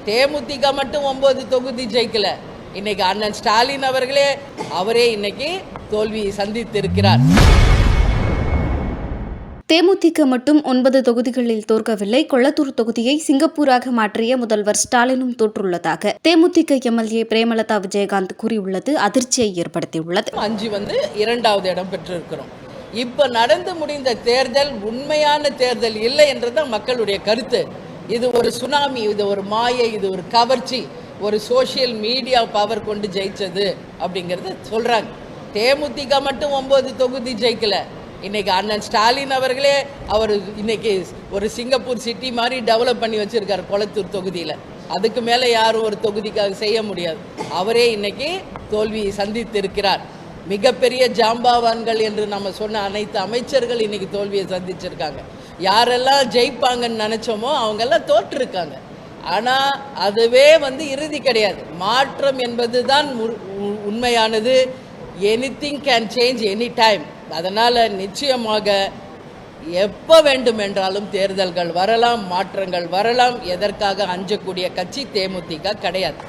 தேமுதிக மட்டும் 9 தொகுதி ஜெயிக்கல. இன்னைக்கு அண்ணன் ஸ்டாலின் அவரே இன்னைக்கு தோல்வியை சந்தித்திருக்கிறார். தேமுதிக மட்டும் 9 தொகுதிகளில் தோற்கவில்லை. கொளத்தூர் தொகுதியை சிங்கப்பூராக மாற்றிய முதல்வர் ஸ்டாலினும் தோற்றுள்ளதாக தேமுதிக எம்எல்ஏ பிரேமலதா விஜயகாந்த் கூறியுள்ளது அதிர்ச்சியை ஏற்படுத்தியுள்ளது. 5 2வது இடம் பெற்றிருக்கிறோம். இப்ப நடந்து முடிந்த தேர்தல் உண்மையான தேர்தல் இல்லை என்றுதான் மக்களுடைய கருத்து. இது ஒரு சுனாமி, இது ஒரு மாயை, இது ஒரு கவர்ச்சி, ஒரு சோசியல் மீடியா பவர் கொண்டு ஜெயிச்சது அப்படிங்கறது சொல்றாங்க. தேமுதிக மட்டும் 9 தொகுதி ஜெயிக்கல. இன்னைக்கு அண்ணன் ஸ்டாலின் அவர் இன்னைக்கு ஒரு சிங்கப்பூர் சிட்டி மாதிரி டெவலப் பண்ணி வச்சிருக்காரு கொளத்தூர் தொகுதியில. அதுக்கு மேல யாரும் ஒரு தொகுதிக்காக செய்ய முடியாது. அவரே இன்னைக்கு தோல்வியை சந்தித்திருக்கிறார். மிகப்பெரிய ஜாம்பாவான்கள் என்று நம்ம சொன்ன அனைத்து அமைச்சர்கள் இன்னைக்கு தோல்வியை சந்திச்சிருக்காங்க. யாரெல்லாம் ஜெயிப்பாங்கன்னு நினைச்சோமோ அவங்கெல்லாம் தோற்றிருக்காங்க. ஆனா அதுவே இறுதி கிடையாது. மாற்றம் என்பதுதான் உண்மையானது. Anything can change any time. அதனால நிச்சயமாக எப்ப வேண்டுமென்றாலும் தேர்தல்கள் வரலாம், மாற்றங்கள் வரலாம். எதற்காக அஞ்சக்கூடிய கட்சி தேமுதிக கிடையாது.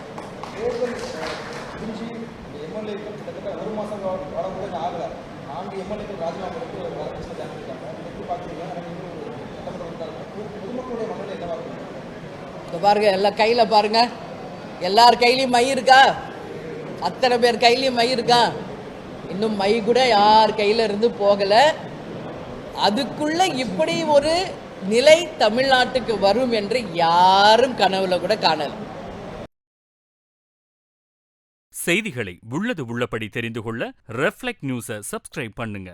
பாருங்க, எல்லாம் கையில பாருங்க, எல்லார் கையிலையும் மை இருக்கா? அத்தனை பேர் கையிலையும் மை இருக்கா? இன்னும் மை கூட யார் கையில இருந்து போகல. அதுக்குள்ள இப்படி ஒரு நிலை தமிழ்நாட்டுக்கு வரும் என்று யாரும் கனவுல கூட காணல. செய்திகளை உள்ளது உள்ளபடி தெரிந்து கொள்ள ரெஃப்ளெக்ட் நியூஸை சப்ஸ்கிரைப் பண்ணுங்க.